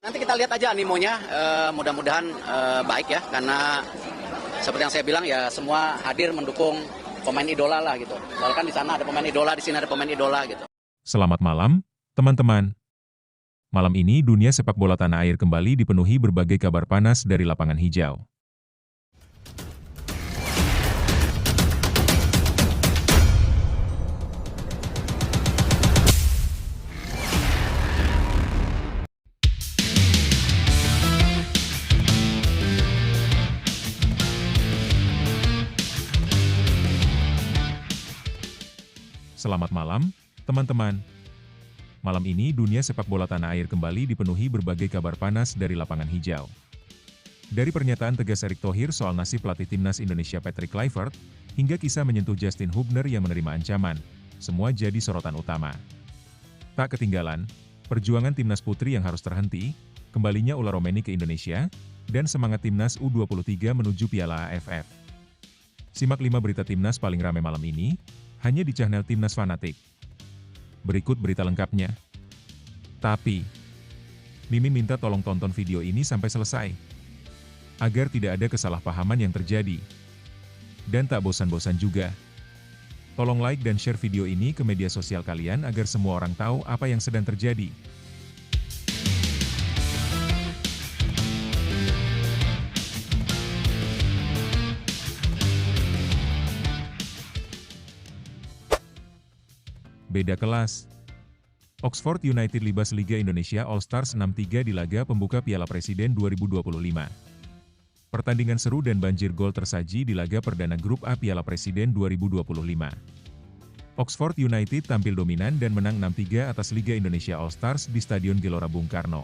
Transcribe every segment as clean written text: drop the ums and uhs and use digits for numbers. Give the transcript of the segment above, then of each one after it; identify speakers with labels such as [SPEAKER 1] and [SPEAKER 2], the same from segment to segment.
[SPEAKER 1] Nanti kita lihat aja animonya, mudah-mudahan baik ya, karena seperti yang saya bilang ya semua hadir mendukung pemain idola lah gitu. Soalnya kan di sana ada pemain idola, di sini ada pemain idola gitu.
[SPEAKER 2] Selamat malam, teman-teman. Malam ini dunia sepak bola tanah air kembali dipenuhi berbagai kabar panas dari lapangan hijau. Selamat malam, teman-teman. Malam ini dunia sepak bola tanah air kembali dipenuhi berbagai kabar panas dari lapangan hijau. Dari pernyataan tegas Erick Thohir soal nasib pelatih timnas Indonesia Patrick Kluivert, hingga kisah menyentuh Justin Hubner yang menerima ancaman, semua jadi sorotan utama. Tak ketinggalan, perjuangan timnas putri yang harus terhenti, kembalinya Ular Romeni ke Indonesia, dan semangat timnas U23 menuju Piala AFF. Simak 5 berita timnas paling ramai malam ini, hanya di channel Timnas Fanatik. Berikut berita lengkapnya. Tapi, Mimin minta tolong tonton video ini sampai selesai, agar tidak ada kesalahpahaman yang terjadi. Dan tak bosan-bosan juga, tolong like dan share video ini ke media sosial kalian agar semua orang tahu apa yang sedang terjadi. Beda kelas. Oxford United libas Liga Indonesia All-Stars 6-3 di laga pembuka Piala Presiden 2025. Pertandingan seru dan banjir gol tersaji di laga perdana Grup A Piala Presiden 2025. Oxford United tampil dominan dan menang 6-3 atas Liga Indonesia All-Stars di Stadion Gelora Bung Karno.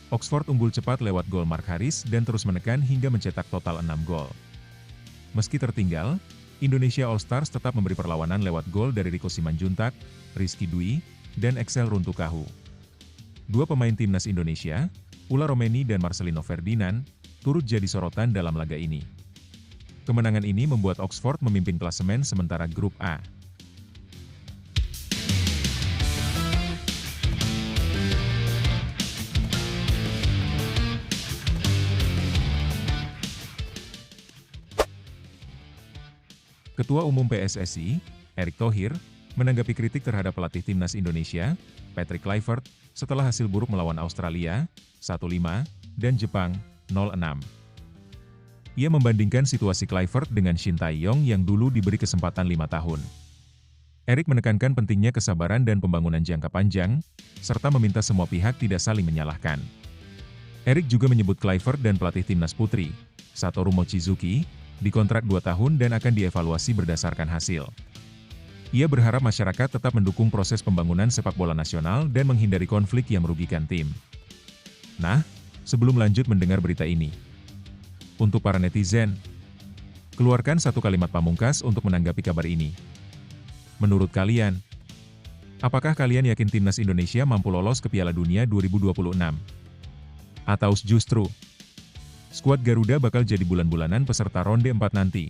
[SPEAKER 2] Oxford unggul cepat lewat gol Mark Harris dan terus menekan hingga mencetak total 6 gol. Meski tertinggal, Indonesia All-Stars tetap memberi perlawanan lewat gol dari Rico Simanjuntak, Rizky Dwi, dan Excel Runtukahu. Dua pemain timnas Indonesia, Ular Romeni dan Marcelino Ferdinand, turut jadi sorotan dalam laga ini. Kemenangan ini membuat Oxford memimpin klasemen sementara Grup A. Ketua Umum PSSI, Erick Thohir, menanggapi kritik terhadap pelatih timnas Indonesia, Patrick Kluivert, setelah hasil buruk melawan Australia, 1-5, dan Jepang, 0-6. Ia membandingkan situasi Kluivert dengan Shin Tae-yong yang dulu diberi kesempatan 5 tahun. Erick menekankan pentingnya kesabaran dan pembangunan jangka panjang, serta meminta semua pihak tidak saling menyalahkan. Erick juga menyebut Kluivert dan pelatih timnas putri, Satoru Mochizuki, dikontrak 2 tahun dan akan dievaluasi berdasarkan hasil. Ia berharap masyarakat tetap mendukung proses pembangunan sepak bola nasional dan menghindari konflik yang merugikan tim. Nah, sebelum lanjut mendengar berita ini, untuk para netizen, keluarkan satu kalimat pamungkas untuk menanggapi kabar ini. Menurut kalian, apakah kalian yakin timnas Indonesia mampu lolos ke Piala Dunia 2026? Atau justru, skuad Garuda bakal jadi bulan-bulanan peserta ronde 4 nanti?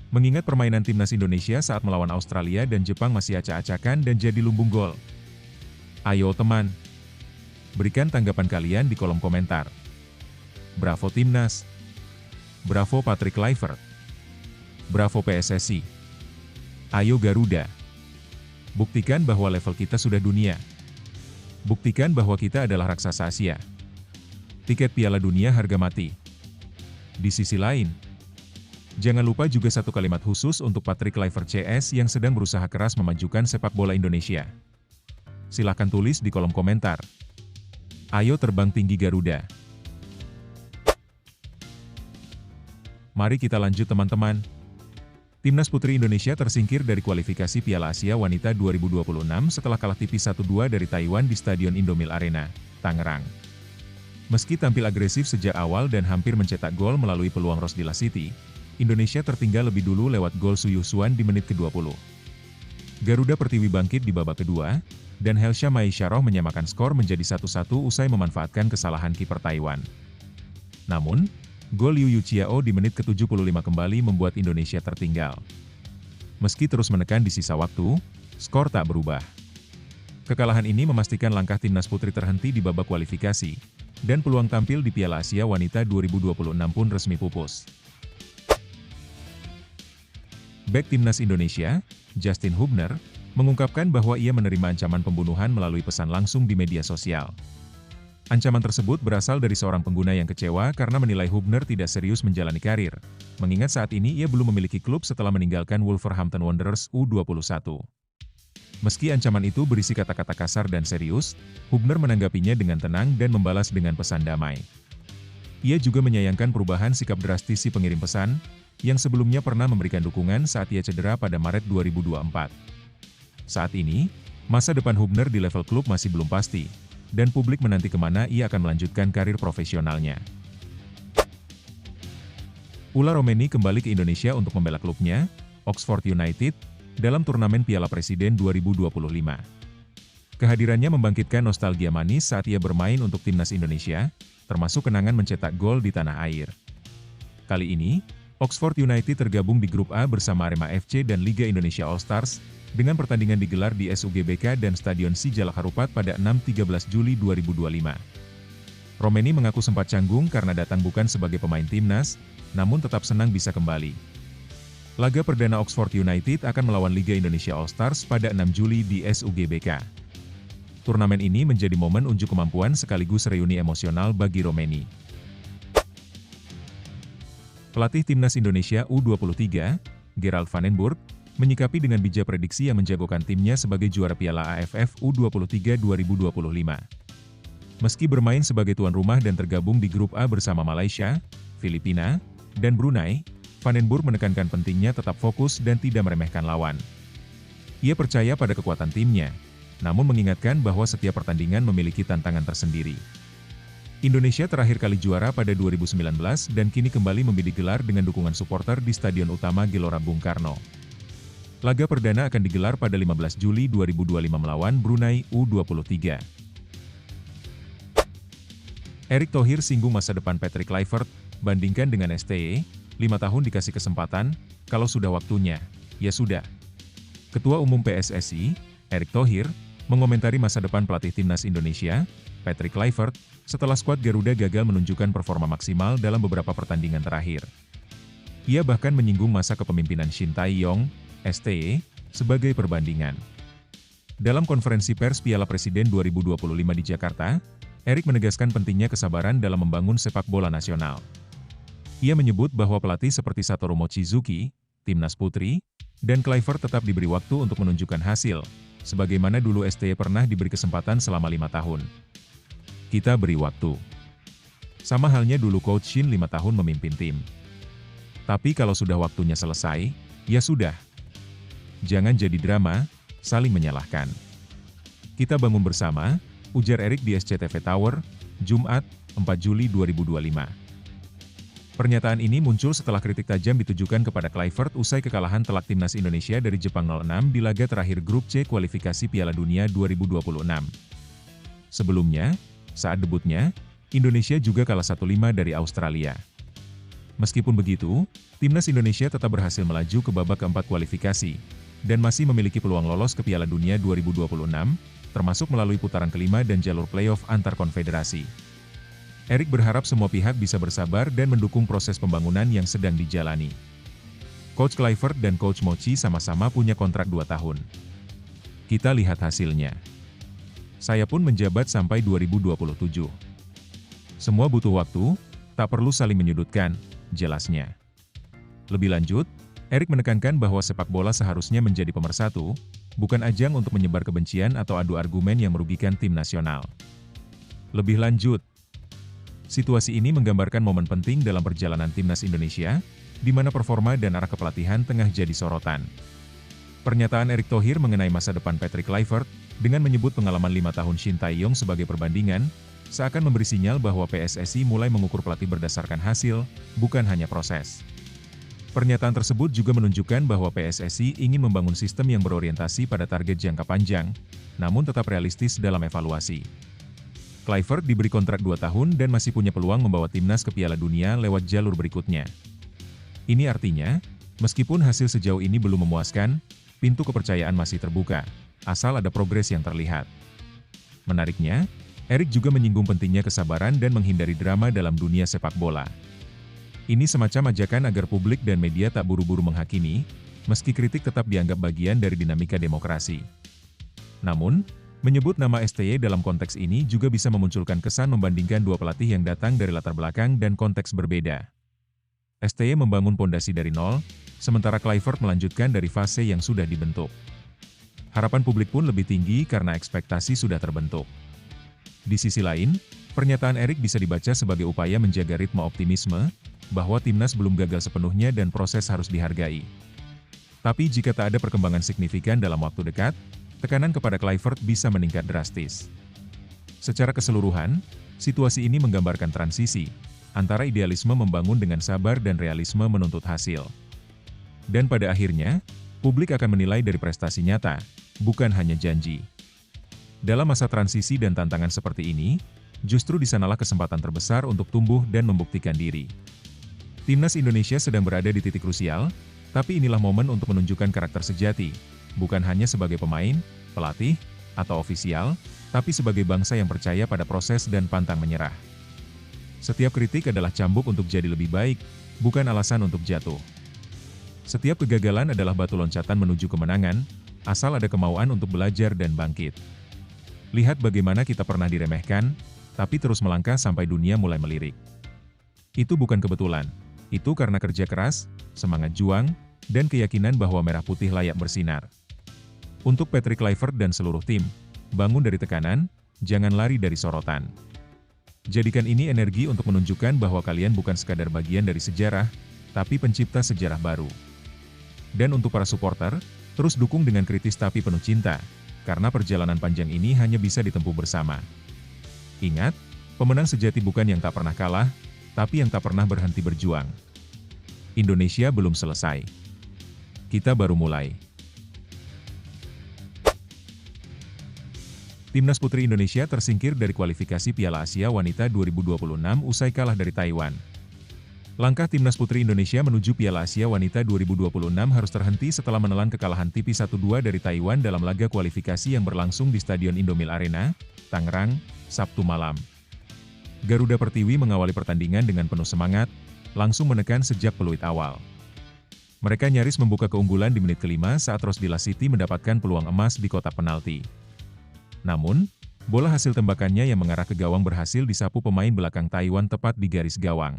[SPEAKER 2] Mengingat permainan timnas Indonesia saat melawan Australia dan Jepang masih acak-acakan dan jadi lumbung gol. Ayo teman, berikan tanggapan kalian di kolom komentar. Bravo Timnas. Bravo Patrick Kluivert. Bravo PSSI. Ayo Garuda. Buktikan bahwa level kita sudah dunia. Buktikan bahwa kita adalah raksasa Asia. Tiket Piala Dunia harga mati. Di sisi lain, jangan lupa juga satu kalimat khusus untuk Patrick Kluivert CS yang sedang berusaha keras memajukan sepak bola Indonesia. Silahkan tulis di kolom komentar. Ayo terbang tinggi Garuda. Mari kita lanjut teman-teman. Timnas Putri Indonesia tersingkir dari kualifikasi Piala Asia Wanita 2026 setelah kalah tipis 1-2 dari Taiwan di Stadion Indomil Arena, Tangerang. Meski tampil agresif sejak awal dan hampir mencetak gol melalui peluang Rosdila Siti, Indonesia tertinggal lebih dulu lewat gol Suyuh Suan di menit ke-20. Garuda Pertiwi bangkit di babak kedua, dan Helsha Maisyarah menyamakan skor menjadi 1-1 usai memanfaatkan kesalahan kiper Taiwan. Namun, gol Liu Yuchiao di menit ke-75 kembali membuat Indonesia tertinggal. Meski terus menekan di sisa waktu, skor tak berubah. Kekalahan ini memastikan langkah timnas putri terhenti di babak kualifikasi, dan peluang tampil di Piala Asia Wanita 2026 pun resmi pupus. Bek timnas Indonesia, Justin Hubner, mengungkapkan bahwa ia menerima ancaman pembunuhan melalui pesan langsung di media sosial. Ancaman tersebut berasal dari seorang pengguna yang kecewa karena menilai Hubner tidak serius menjalani karir, mengingat saat ini ia belum memiliki klub setelah meninggalkan Wolverhampton Wanderers U21. Meski ancaman itu berisi kata-kata kasar dan serius, Hubner menanggapinya dengan tenang dan membalas dengan pesan damai. Ia juga menyayangkan perubahan sikap drastis si pengirim pesan, yang sebelumnya pernah memberikan dukungan saat ia cedera pada Maret 2024. Saat ini, masa depan Hubner di level klub masih belum pasti, dan publik menanti kemana ia akan melanjutkan karir profesionalnya. Ula Romeni kembali ke Indonesia untuk membela klubnya, Oxford United, dalam turnamen Piala Presiden 2025. Kehadirannya membangkitkan nostalgia manis saat ia bermain untuk timnas Indonesia, termasuk kenangan mencetak gol di tanah air. Kali ini, Oxford United tergabung di Grup A bersama Arema FC dan Liga Indonesia All Stars, dengan pertandingan digelar di SUGBK dan Stadion Sijalak Harupat pada 6-13 Juli 2025. Romeni mengaku sempat canggung karena datang bukan sebagai pemain timnas, namun tetap senang bisa kembali. Laga perdana Oxford United akan melawan Liga Indonesia All Stars pada 6 Juli di SUGBK. Turnamen ini menjadi momen unjuk kemampuan sekaligus reuni emosional bagi Romeni. Pelatih Timnas Indonesia U23, Gerald van den Burg, menyikapi dengan bijak prediksi yang menjagokan timnya sebagai juara Piala AFF U23 2025. Meski bermain sebagai tuan rumah dan tergabung di Grup A bersama Malaysia, Filipina, dan Brunei, Van den Burg menekankan pentingnya tetap fokus dan tidak meremehkan lawan. Ia percaya pada kekuatan timnya, namun mengingatkan bahwa setiap pertandingan memiliki tantangan tersendiri. Indonesia terakhir kali juara pada 2019 dan kini kembali membidik gelar dengan dukungan supporter di Stadion Utama Gelora Bung Karno. Laga perdana akan digelar pada 15 Juli 2025 melawan Brunei U23. Erick Thohir singgung masa depan Patrick Kluivert, bandingkan dengan STY, 5 tahun dikasih kesempatan, kalau sudah waktunya, ya sudah. Ketua Umum PSSI, Erick Thohir, mengomentari masa depan pelatih timnas Indonesia, Patrick Kluivert, setelah skuad Garuda gagal menunjukkan performa maksimal dalam beberapa pertandingan terakhir. Ia bahkan menyinggung masa kepemimpinan Shin Tae-yong, STY, sebagai perbandingan. Dalam konferensi pers Piala Presiden 2025 di Jakarta, Erick menegaskan pentingnya kesabaran dalam membangun sepak bola nasional. Ia menyebut bahwa pelatih seperti Satoru Mochizuki, timnas putri, dan Kluivert tetap diberi waktu untuk menunjukkan hasil, sebagaimana dulu STY pernah diberi kesempatan selama 5 tahun. Kita beri waktu. Sama halnya dulu Coach Shin 5 tahun memimpin tim. Tapi kalau sudah waktunya selesai, ya sudah. Jangan jadi drama, saling menyalahkan. Kita bangun bersama, ujar Erick di SCTV Tower, Jumat, 4 Juli 2025. Pernyataan ini muncul setelah kritik tajam ditujukan kepada Kluivert usai kekalahan telak timnas Indonesia dari Jepang 0-6 di laga terakhir Grup C kualifikasi Piala Dunia 2026. Sebelumnya, saat debutnya, Indonesia juga kalah 1-5 dari Australia. Meskipun begitu, timnas Indonesia tetap berhasil melaju ke babak keempat kualifikasi, dan masih memiliki peluang lolos ke Piala Dunia 2026, termasuk melalui putaran kelima dan jalur playoff antar konfederasi. Erick berharap semua pihak bisa bersabar dan mendukung proses pembangunan yang sedang dijalani. Coach Kluivert dan Coach Mochi sama-sama punya kontrak 2 tahun. Kita lihat hasilnya. Saya pun menjabat sampai 2027. Semua butuh waktu, tak perlu saling menyudutkan, jelasnya. Lebih lanjut, Erick menekankan bahwa sepak bola seharusnya menjadi pemersatu, bukan ajang untuk menyebar kebencian atau adu argumen yang merugikan tim nasional. Lebih lanjut, situasi ini menggambarkan momen penting dalam perjalanan timnas Indonesia, di mana performa dan arah kepelatihan tengah jadi sorotan. Pernyataan Erick Thohir mengenai masa depan Patrick Kluivert, dengan menyebut pengalaman 5 tahun Shin Tae-yong sebagai perbandingan, seakan memberi sinyal bahwa PSSI mulai mengukur pelatih berdasarkan hasil, bukan hanya proses. Pernyataan tersebut juga menunjukkan bahwa PSSI ingin membangun sistem yang berorientasi pada target jangka panjang, namun tetap realistis dalam evaluasi. Kluivert diberi kontrak 2 tahun dan masih punya peluang membawa timnas ke Piala Dunia lewat jalur berikutnya. Ini artinya, meskipun hasil sejauh ini belum memuaskan, pintu kepercayaan masih terbuka, asal ada progres yang terlihat. Menariknya, Erik juga menyinggung pentingnya kesabaran dan menghindari drama dalam dunia sepak bola. Ini semacam ajakan agar publik dan media tak buru-buru menghakimi, meski kritik tetap dianggap bagian dari dinamika demokrasi. Namun, menyebut nama STY dalam konteks ini juga bisa memunculkan kesan membandingkan dua pelatih yang datang dari latar belakang dan konteks berbeda. STY membangun pondasi dari nol, sementara Kluivert melanjutkan dari fase yang sudah dibentuk. Harapan publik pun lebih tinggi karena ekspektasi sudah terbentuk. Di sisi lain, pernyataan Erik bisa dibaca sebagai upaya menjaga ritme optimisme, bahwa timnas belum gagal sepenuhnya dan proses harus dihargai. Tapi jika tak ada perkembangan signifikan dalam waktu dekat, tekanan kepada Kluivert bisa meningkat drastis. Secara keseluruhan, situasi ini menggambarkan transisi, antara idealisme membangun dengan sabar dan realisme menuntut hasil. Dan pada akhirnya, publik akan menilai dari prestasi nyata, bukan hanya janji. Dalam masa transisi dan tantangan seperti ini, justru di sanalah kesempatan terbesar untuk tumbuh dan membuktikan diri. Timnas Indonesia sedang berada di titik krusial, tapi inilah momen untuk menunjukkan karakter sejati, bukan hanya sebagai pemain, pelatih, atau ofisial, tapi sebagai bangsa yang percaya pada proses dan pantang menyerah. Setiap kritik adalah cambuk untuk jadi lebih baik, bukan alasan untuk jatuh. Setiap kegagalan adalah batu loncatan menuju kemenangan, asal ada kemauan untuk belajar dan bangkit. Lihat bagaimana kita pernah diremehkan, tapi terus melangkah sampai dunia mulai melirik. Itu bukan kebetulan, itu karena kerja keras, semangat juang, dan keyakinan bahwa merah putih layak bersinar. Untuk Patrick Kluivert dan seluruh tim, bangun dari tekanan, jangan lari dari sorotan. Jadikan ini energi untuk menunjukkan bahwa kalian bukan sekadar bagian dari sejarah, tapi pencipta sejarah baru. Dan untuk para supporter, terus dukung dengan kritis tapi penuh cinta, karena perjalanan panjang ini hanya bisa ditempuh bersama. Ingat, pemenang sejati bukan yang tak pernah kalah, tapi yang tak pernah berhenti berjuang. Indonesia belum selesai. Kita baru mulai. Timnas Putri Indonesia tersingkir dari kualifikasi Piala Asia Wanita 2026 usai kalah dari Taiwan. Langkah Timnas Putri Indonesia menuju Piala Asia Wanita 2026 harus terhenti setelah menelan kekalahan tipis 1-2 dari Taiwan dalam laga kualifikasi yang berlangsung di Stadion Indomil Arena, Tangerang, Sabtu malam. Garuda Pertiwi mengawali pertandingan dengan penuh semangat, langsung menekan sejak peluit awal. Mereka nyaris membuka keunggulan di menit ke-5 saat Rosdila Siti mendapatkan peluang emas di kotak penalti. Namun, bola hasil tembakannya yang mengarah ke gawang berhasil disapu pemain belakang Taiwan tepat di garis gawang.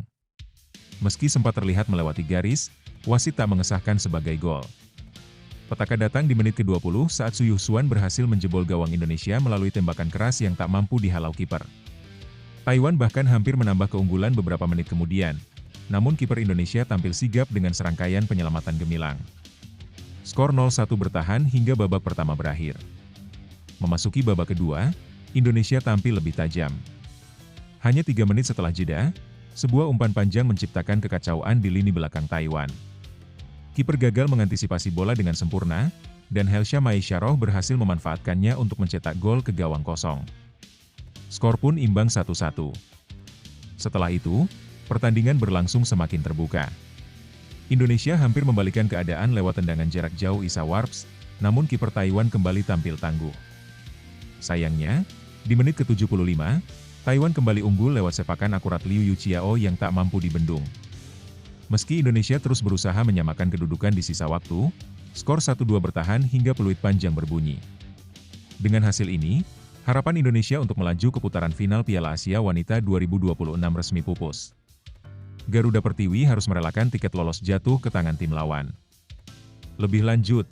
[SPEAKER 2] Meski sempat terlihat melewati garis, wasit tak mengesahkan sebagai gol. Petaka datang di menit ke-20 saat Suyuh Suan berhasil menjebol gawang Indonesia melalui tembakan keras yang tak mampu dihalau kiper. Taiwan bahkan hampir menambah keunggulan beberapa menit kemudian, namun kiper Indonesia tampil sigap dengan serangkaian penyelamatan gemilang. Skor 0-1 bertahan hingga babak pertama berakhir. Memasuki babak kedua, Indonesia tampil lebih tajam. Hanya 3 menit setelah jeda, sebuah umpan panjang menciptakan kekacauan di lini belakang Taiwan. Kiper gagal mengantisipasi bola dengan sempurna, dan Helsha Maisyaroh berhasil memanfaatkannya untuk mencetak gol ke gawang kosong. Skor pun imbang 1-1. Setelah itu, pertandingan berlangsung semakin terbuka. Indonesia hampir membalikan keadaan lewat tendangan jarak jauh Issa Warps, namun kiper Taiwan kembali tampil tangguh. Sayangnya, di menit ke-75, Taiwan kembali unggul lewat sepakan akurat Liu Yuchiao yang tak mampu dibendung. Meski Indonesia terus berusaha menyamakan kedudukan di sisa waktu, skor 1-2 bertahan hingga peluit panjang berbunyi. Dengan hasil ini, harapan Indonesia untuk melaju ke putaran final Piala Asia Wanita 2026 resmi pupus. Garuda Pertiwi harus merelakan tiket lolos jatuh ke tangan tim lawan. Lebih lanjut,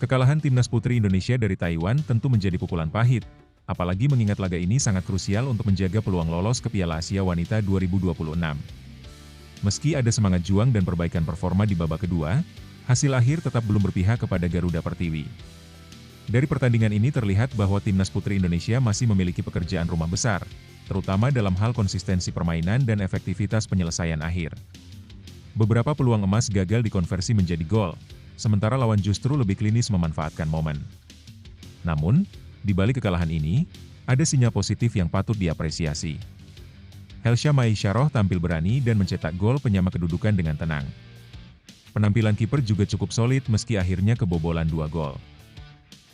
[SPEAKER 2] kekalahan Timnas Putri Indonesia dari Taiwan tentu menjadi pukulan pahit, apalagi mengingat laga ini sangat krusial untuk menjaga peluang lolos ke Piala Asia Wanita 2026. Meski ada semangat juang dan perbaikan performa di babak kedua, hasil akhir tetap belum berpihak kepada Garuda Pertiwi. Dari pertandingan ini terlihat bahwa Timnas Putri Indonesia masih memiliki pekerjaan rumah besar, terutama dalam hal konsistensi permainan dan efektivitas penyelesaian akhir. Beberapa peluang emas gagal dikonversi menjadi gol, sementara lawan justru lebih klinis memanfaatkan momen. Namun, di balik kekalahan ini, ada sinyal positif yang patut diapresiasi. Helsha Maisyaroh tampil berani dan mencetak gol penyama kedudukan dengan tenang. Penampilan kiper juga cukup solid meski akhirnya kebobolan 2 gol.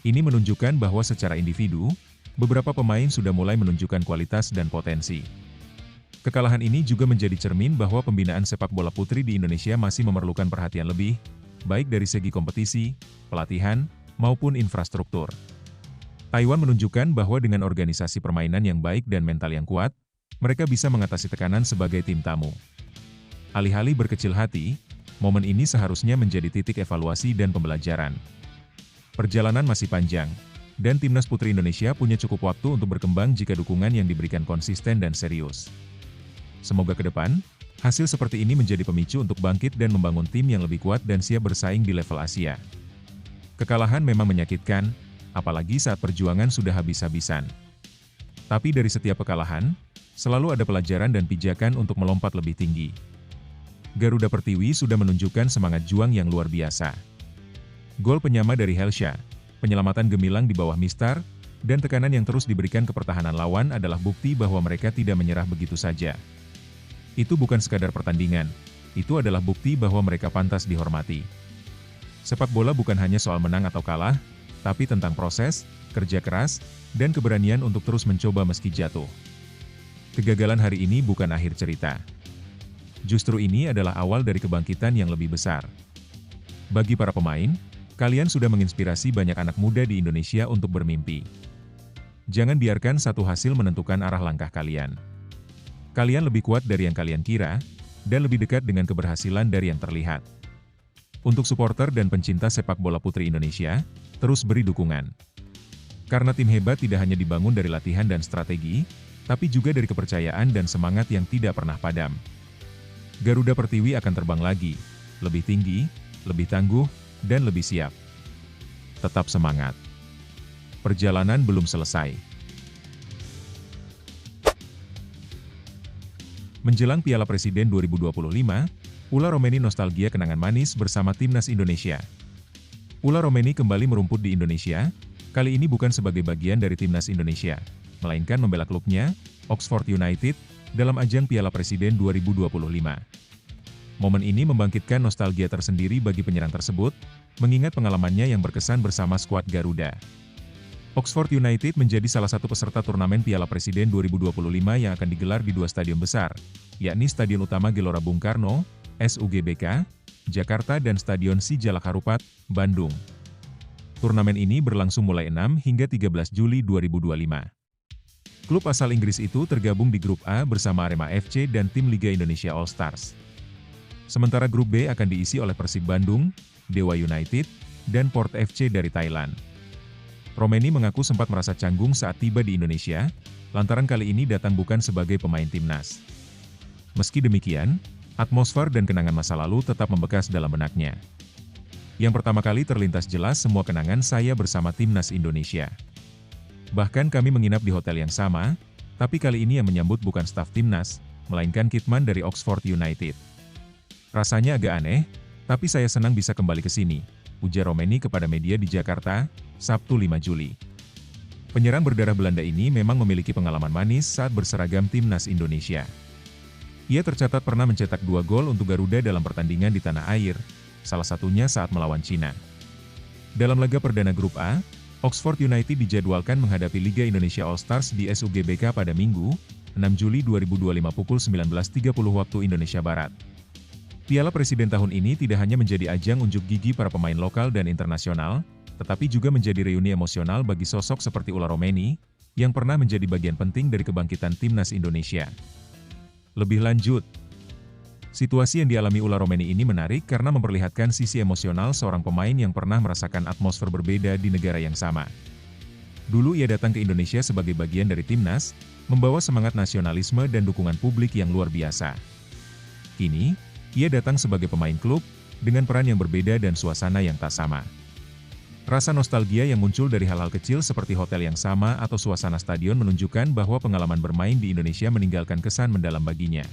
[SPEAKER 2] Ini menunjukkan bahwa secara individu, beberapa pemain sudah mulai menunjukkan kualitas dan potensi. Kekalahan ini juga menjadi cermin bahwa pembinaan sepak bola putri di Indonesia masih memerlukan perhatian lebih, baik dari segi kompetisi, pelatihan, maupun infrastruktur. Taiwan menunjukkan bahwa dengan organisasi permainan yang baik dan mental yang kuat, mereka bisa mengatasi tekanan sebagai tim tamu. Alih-alih berkecil hati, momen ini seharusnya menjadi titik evaluasi dan pembelajaran. Perjalanan masih panjang, dan timnas putri Indonesia punya cukup waktu untuk berkembang jika dukungan yang diberikan konsisten dan serius. Semoga ke depan, hasil seperti ini menjadi pemicu untuk bangkit dan membangun tim yang lebih kuat dan siap bersaing di level Asia. Kekalahan memang menyakitkan, apalagi saat perjuangan sudah habis-habisan. Tapi dari setiap kekalahan, selalu ada pelajaran dan pijakan untuk melompat lebih tinggi. Garuda Pertiwi sudah menunjukkan semangat juang yang luar biasa. Gol penyama dari Helsha, penyelamatan gemilang di bawah Mistar, dan tekanan yang terus diberikan ke pertahanan lawan adalah bukti bahwa mereka tidak menyerah begitu saja. Itu bukan sekadar pertandingan, itu adalah bukti bahwa mereka pantas dihormati. Sepak bola bukan hanya soal menang atau kalah, tapi tentang proses, kerja keras, dan keberanian untuk terus mencoba meski jatuh. Kegagalan hari ini bukan akhir cerita. Justru ini adalah awal dari kebangkitan yang lebih besar. Bagi para pemain, kalian sudah menginspirasi banyak anak muda di Indonesia untuk bermimpi. Jangan biarkan satu hasil menentukan arah langkah kalian. Kalian lebih kuat dari yang kalian kira, dan lebih dekat dengan keberhasilan dari yang terlihat. Untuk supporter dan pencinta sepak bola putri Indonesia, terus beri dukungan. Karena tim hebat tidak hanya dibangun dari latihan dan strategi, tapi juga dari kepercayaan dan semangat yang tidak pernah padam. Garuda Pertiwi akan terbang lagi, lebih tinggi, lebih tangguh, dan lebih siap. Tetap semangat. Perjalanan belum selesai. Menjelang Piala Presiden 2025, Ula Romeni nostalgia kenangan manis bersama timnas Indonesia. Ula Romeni kembali merumput di Indonesia, kali ini bukan sebagai bagian dari timnas Indonesia, melainkan membela klubnya, Oxford United, dalam ajang Piala Presiden 2025. Momen ini membangkitkan nostalgia tersendiri bagi penyerang tersebut, mengingat pengalamannya yang berkesan bersama skuad Garuda. Oxford United menjadi salah satu peserta turnamen Piala Presiden 2025 yang akan digelar di dua stadion besar, yakni Stadion Utama Gelora Bung Karno, SUGBK, Jakarta dan Stadion Sijalak Harupat, Bandung. Turnamen ini berlangsung mulai 6 hingga 13 Juli 2025. Klub asal Inggris itu tergabung di Grup A bersama Arema FC dan tim Liga Indonesia All Stars. Sementara Grup B akan diisi oleh Persib Bandung, Dewa United, dan Port FC dari Thailand. Romeni mengaku sempat merasa canggung saat tiba di Indonesia, lantaran kali ini datang bukan sebagai pemain timnas. Meski demikian, atmosfer dan kenangan masa lalu tetap membekas dalam benaknya. Yang pertama kali terlintas jelas semua kenangan saya bersama timnas Indonesia. Bahkan kami menginap di hotel yang sama, tapi kali ini yang menyambut bukan staf timnas, melainkan kitman dari Oxford United. Rasanya agak aneh, tapi saya senang bisa kembali ke sini, ujar Romeni kepada media di Jakarta, Sabtu 5 Juli. Penyerang berdarah Belanda ini memang memiliki pengalaman manis saat berseragam timnas Indonesia. Ia tercatat pernah mencetak 2 gol untuk Garuda dalam pertandingan di tanah air, salah satunya saat melawan Cina. Dalam laga perdana Grup A, Oxford United dijadwalkan menghadapi Liga Indonesia All Stars di SUGBK pada Minggu, 6 Juli 2025 pukul 19.30 waktu Indonesia Barat. Piala Presiden tahun ini tidak hanya menjadi ajang unjuk gigi para pemain lokal dan internasional, tetapi juga menjadi reuni emosional bagi sosok seperti Ula Romeni, yang pernah menjadi bagian penting dari kebangkitan timnas Indonesia. Lebih lanjut, situasi yang dialami Ula Romeni ini menarik karena memperlihatkan sisi emosional seorang pemain yang pernah merasakan atmosfer berbeda di negara yang sama. Dulu ia datang ke Indonesia sebagai bagian dari timnas, membawa semangat nasionalisme dan dukungan publik yang luar biasa. Kini, ia datang sebagai pemain klub, dengan peran yang berbeda dan suasana yang tak sama. Rasa nostalgia yang muncul dari hal-hal kecil seperti hotel yang sama atau suasana stadion menunjukkan bahwa pengalaman bermain di Indonesia meninggalkan kesan mendalam baginya.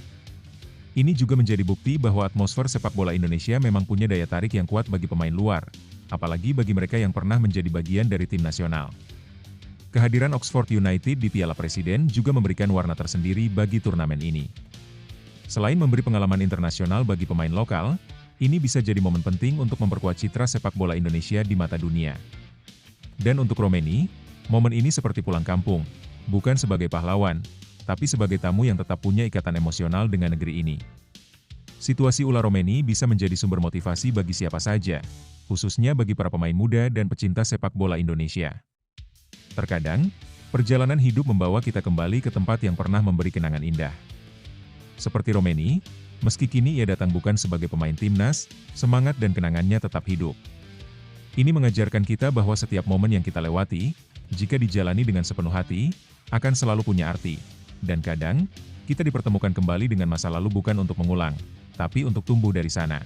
[SPEAKER 2] Ini juga menjadi bukti bahwa atmosfer sepak bola Indonesia memang punya daya tarik yang kuat bagi pemain luar, apalagi bagi mereka yang pernah menjadi bagian dari tim nasional. Kehadiran Oxford United di Piala Presiden juga memberikan warna tersendiri bagi turnamen ini. Selain memberi pengalaman internasional bagi pemain lokal, ini bisa jadi momen penting untuk memperkuat citra sepak bola Indonesia di mata dunia. Dan untuk Romeni, Momen ini seperti pulang kampung, bukan sebagai pahlawan, tapi sebagai tamu yang tetap punya ikatan emosional dengan negeri ini. Situasi Ula Romeni bisa menjadi sumber motivasi bagi siapa saja, khususnya bagi para pemain muda dan pecinta sepak bola Indonesia. Terkadang, perjalanan hidup membawa kita kembali ke tempat yang pernah memberi kenangan indah. Seperti Romeni, meski kini ia datang bukan sebagai pemain timnas, semangat dan kenangannya tetap hidup. Ini mengajarkan kita bahwa setiap momen yang kita lewati, jika dijalani dengan sepenuh hati, akan selalu punya arti. Dan kadang, kita dipertemukan kembali dengan masa lalu bukan untuk mengulang, tapi untuk tumbuh dari sana.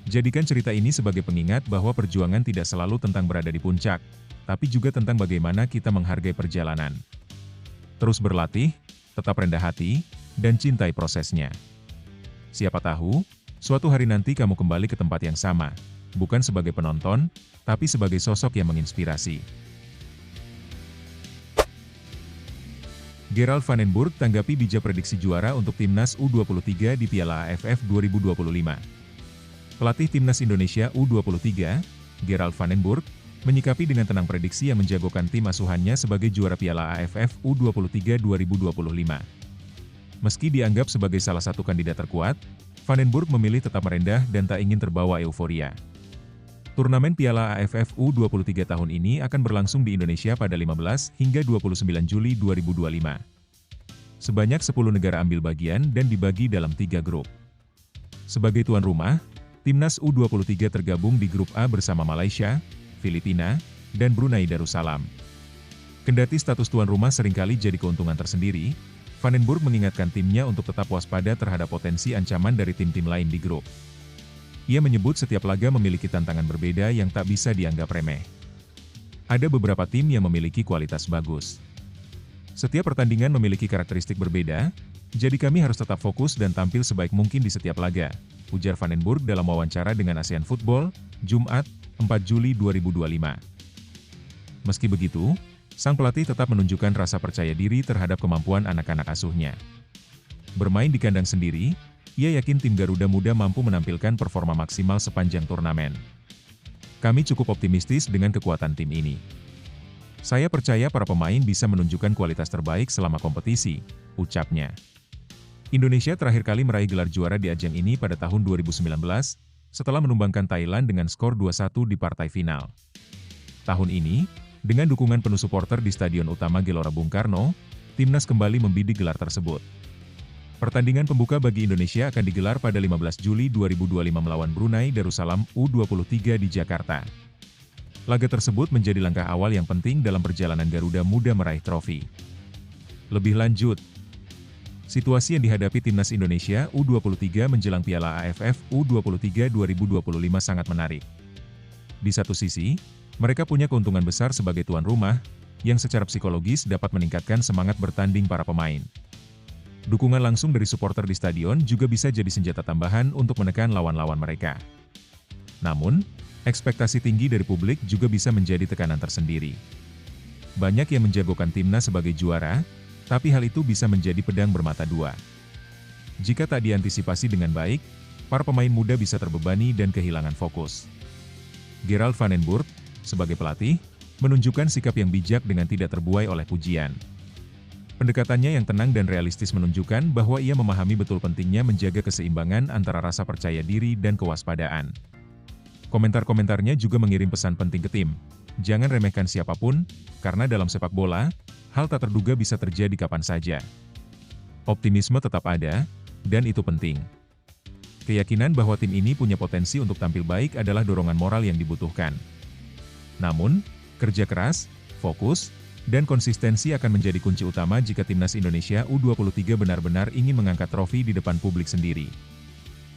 [SPEAKER 2] Jadikan cerita ini sebagai pengingat bahwa perjuangan tidak selalu tentang berada di puncak, tapi juga tentang bagaimana kita menghargai perjalanan. Terus berlatih, tetap rendah hati, dan cintai prosesnya. Siapa tahu, suatu hari nanti kamu kembali ke tempat yang sama, bukan sebagai penonton, tapi sebagai sosok yang menginspirasi. Gerald van den Burg tanggapi bijak prediksi juara untuk Timnas U23 di Piala AFF 2025. Pelatih Timnas Indonesia U23, Gerald van den Burg, menyikapi dengan tenang prediksi yang menjagokan tim asuhannya sebagai juara Piala AFF U23 2025. Meski dianggap sebagai salah satu kandidat terkuat, Van den Burg memilih tetap merendah dan tak ingin terbawa euforia. Turnamen Piala AFF U23 tahun ini akan berlangsung di Indonesia pada 15 hingga 29 Juli 2025. Sebanyak 10 negara ambil bagian dan dibagi dalam 3 grup. Sebagai tuan rumah, Timnas U23 tergabung di grup A bersama Malaysia, Filipina, dan Brunei Darussalam. Kendati status tuan rumah seringkali jadi keuntungan tersendiri, Van den Burg mengingatkan timnya untuk tetap waspada terhadap potensi ancaman dari tim-tim lain di grup. Ia menyebut setiap laga memiliki tantangan berbeda yang tak bisa dianggap remeh. Ada beberapa tim yang memiliki kualitas bagus. Setiap pertandingan memiliki karakteristik berbeda, jadi kami harus tetap fokus dan tampil sebaik mungkin di setiap laga, ujar Van den Burg dalam wawancara dengan ASEAN Football, Jumat, 4 Juli 2025. Meski begitu, sang pelatih tetap menunjukkan rasa percaya diri terhadap kemampuan anak-anak asuhnya. Bermain di kandang sendiri, ia yakin tim Garuda Muda mampu menampilkan performa maksimal sepanjang turnamen. Kami cukup optimistis dengan kekuatan tim ini. Saya percaya para pemain bisa menunjukkan kualitas terbaik selama kompetisi, ucapnya. Indonesia terakhir kali meraih gelar juara di ajang ini pada tahun 2019, setelah menumbangkan Thailand dengan skor 2-1 di partai final. Tahun ini, dengan dukungan penuh supporter di Stadion Utama Gelora Bung Karno, Timnas kembali membidik gelar tersebut. Pertandingan pembuka bagi Indonesia akan digelar pada 15 Juli 2025 melawan Brunei Darussalam U23 di Jakarta. Laga tersebut menjadi langkah awal yang penting dalam perjalanan Garuda Muda meraih trofi. Lebih lanjut, situasi yang dihadapi Timnas Indonesia U23 menjelang Piala AFF U23 2025 sangat menarik. Di satu sisi, mereka punya keuntungan besar sebagai tuan rumah, yang secara psikologis dapat meningkatkan semangat bertanding para pemain. Dukungan langsung dari supporter di stadion juga bisa jadi senjata tambahan untuk menekan lawan-lawan mereka. Namun, ekspektasi tinggi dari publik juga bisa menjadi tekanan tersendiri. Banyak yang menjagokan timnas sebagai juara, tapi hal itu bisa menjadi pedang bermata dua. Jika tak diantisipasi dengan baik, para pemain muda bisa terbebani dan kehilangan fokus. Gerald van den Burg, sebagai pelatih, menunjukkan sikap yang bijak dengan tidak terbuai oleh pujian. Pendekatannya yang tenang dan realistis menunjukkan bahwa ia memahami betul pentingnya menjaga keseimbangan antara rasa percaya diri dan kewaspadaan. Komentar-komentarnya juga mengirim pesan penting ke tim. Jangan remehkan siapapun, karena dalam sepak bola, hal tak terduga bisa terjadi kapan saja. Optimisme tetap ada, dan itu penting. Keyakinan bahwa tim ini punya potensi untuk tampil baik adalah dorongan moral yang dibutuhkan. Namun, kerja keras, fokus, dan konsistensi akan menjadi kunci utama jika Timnas Indonesia U23 benar-benar ingin mengangkat trofi di depan publik sendiri.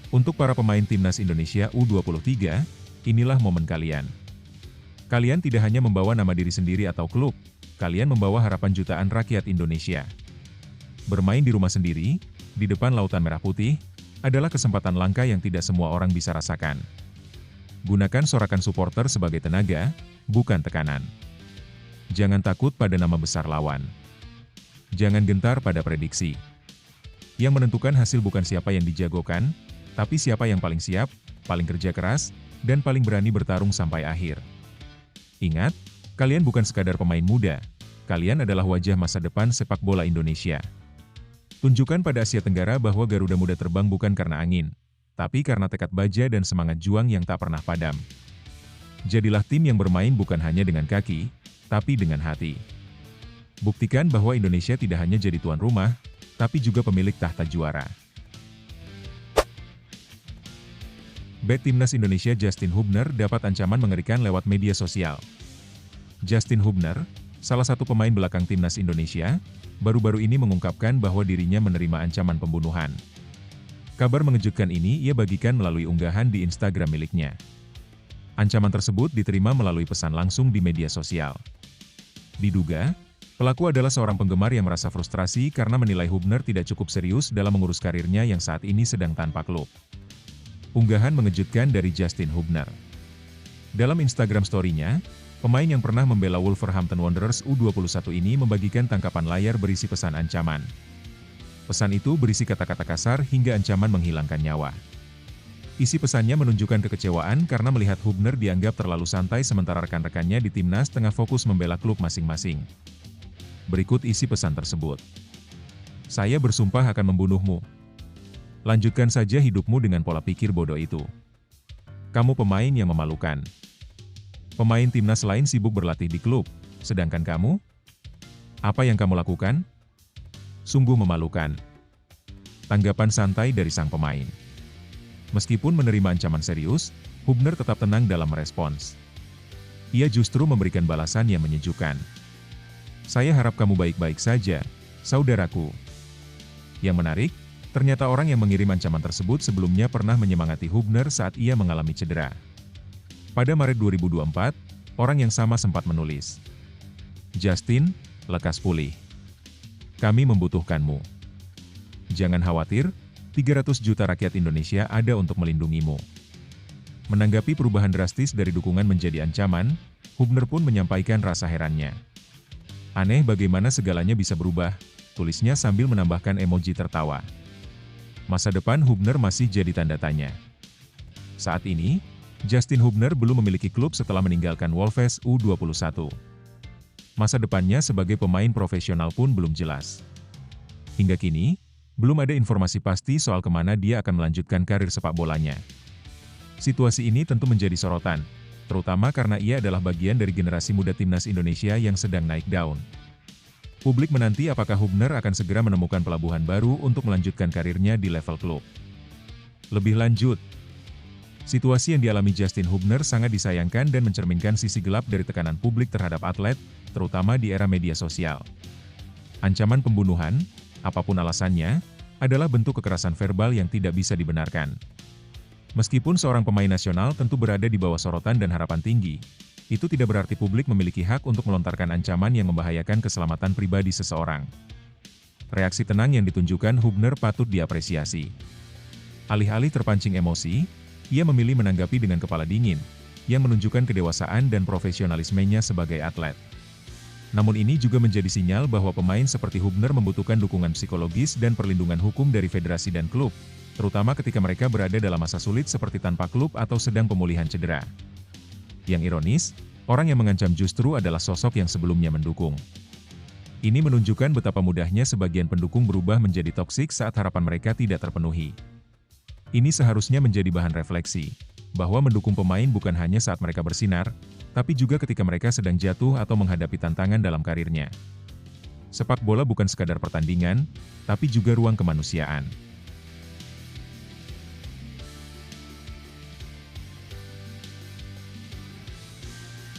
[SPEAKER 2] Untuk para pemain Timnas Indonesia U23, inilah momen kalian. Kalian tidak hanya membawa nama diri sendiri atau klub, kalian membawa harapan jutaan rakyat Indonesia. Bermain di rumah sendiri, di depan lautan merah putih, adalah kesempatan langka yang tidak semua orang bisa rasakan. Gunakan sorakan supporter sebagai tenaga, bukan tekanan. Jangan takut pada nama besar lawan. Jangan gentar pada prediksi. Yang menentukan hasil bukan siapa yang dijagokan, tapi siapa yang paling siap, paling kerja keras, dan paling berani bertarung sampai akhir. Ingat, Kalian bukan sekadar pemain muda, kalian adalah wajah masa depan sepak bola Indonesia. Tunjukkan pada Asia Tenggara bahwa Garuda Muda terbang bukan karena angin, tapi karena tekad baja dan semangat juang yang tak pernah padam. Jadilah tim yang bermain bukan hanya dengan kaki, tapi dengan hati. Buktikan bahwa Indonesia tidak hanya jadi tuan rumah, tapi juga pemilik tahta juara. Bek Timnas Indonesia Justin Hubner dapat ancaman mengerikan lewat media sosial. Justin Hubner, salah satu pemain belakang Timnas Indonesia, baru-baru ini mengungkapkan bahwa dirinya menerima ancaman pembunuhan. Kabar mengejutkan ini ia bagikan melalui unggahan di Instagram miliknya. Ancaman tersebut diterima melalui pesan langsung di media sosial. Diduga, pelaku adalah seorang penggemar yang merasa frustrasi karena menilai Hubner tidak cukup serius dalam mengurus karirnya yang saat ini sedang tanpa klub. Unggahan mengejutkan dari Justin Hubner. Dalam Instagram story-nya, pemain yang pernah membela Wolverhampton Wanderers U21 ini membagikan tangkapan layar berisi pesan ancaman. Pesan itu berisi kata-kata kasar hingga ancaman menghilangkan nyawa. Isi pesannya menunjukkan kekecewaan karena melihat Hubner dianggap terlalu santai sementara rekan-rekannya di timnas tengah fokus membela klub masing-masing. Berikut isi pesan tersebut. Saya bersumpah akan membunuhmu. Lanjutkan saja hidupmu dengan pola pikir bodoh itu. Kamu pemain yang memalukan. Pemain timnas lain sibuk berlatih di klub, sedangkan kamu? Apa yang kamu lakukan? Sungguh memalukan. Tanggapan santai dari sang pemain. Meskipun menerima ancaman serius, Hubner tetap tenang dalam merespons. Ia justru memberikan balasan yang menyejukkan. Saya harap kamu baik-baik saja, saudaraku. Yang menarik, ternyata orang yang mengirim ancaman tersebut sebelumnya pernah menyemangati Hubner saat ia mengalami cedera. Pada Maret 2024, orang yang sama sempat menulis, "Justin, lekas pulih. Kami membutuhkanmu. Jangan khawatir, 300 juta rakyat Indonesia ada untuk melindungimu." Menanggapi perubahan drastis dari dukungan menjadi ancaman, Hubner pun menyampaikan rasa herannya. "Aneh bagaimana segalanya bisa berubah," tulisnya sambil menambahkan emoji tertawa. Masa depan Hubner masih jadi tanda tanya. Saat ini, Justin Hubner belum memiliki klub setelah meninggalkan Wolves U21. Masa depannya sebagai pemain profesional pun belum jelas. Hingga kini, belum ada informasi pasti soal kemana dia akan melanjutkan karir sepak bolanya. Situasi ini tentu menjadi sorotan, terutama karena ia adalah bagian dari generasi muda Timnas Indonesia yang sedang naik daun. Publik menanti apakah Hubner akan segera menemukan pelabuhan baru untuk melanjutkan karirnya di level klub. Lebih lanjut, situasi yang dialami Justin Hubner sangat disayangkan dan mencerminkan sisi gelap dari tekanan publik terhadap atlet, terutama di era media sosial. Ancaman pembunuhan, apapun alasannya, adalah bentuk kekerasan verbal yang tidak bisa dibenarkan. Meskipun seorang pemain nasional tentu berada di bawah sorotan dan harapan tinggi, itu tidak berarti publik memiliki hak untuk melontarkan ancaman yang membahayakan keselamatan pribadi seseorang. Reaksi tenang yang ditunjukkan Hubner patut diapresiasi. Alih-alih terpancing emosi, ia memilih menanggapi dengan kepala dingin, yang menunjukkan kedewasaan dan profesionalismenya sebagai atlet. Namun ini juga menjadi sinyal bahwa pemain seperti Hubner membutuhkan dukungan psikologis dan perlindungan hukum dari federasi dan klub, terutama ketika mereka berada dalam masa sulit seperti tanpa klub atau sedang pemulihan cedera. Yang ironis, orang yang mengancam justru adalah sosok yang sebelumnya mendukung. Ini menunjukkan betapa mudahnya sebagian pendukung berubah menjadi toksik saat harapan mereka tidak terpenuhi. Ini seharusnya menjadi bahan refleksi, bahwa mendukung pemain bukan hanya saat mereka bersinar, tapi juga ketika mereka sedang jatuh atau menghadapi tantangan dalam karirnya. Sepak bola bukan sekadar pertandingan, tapi juga ruang kemanusiaan.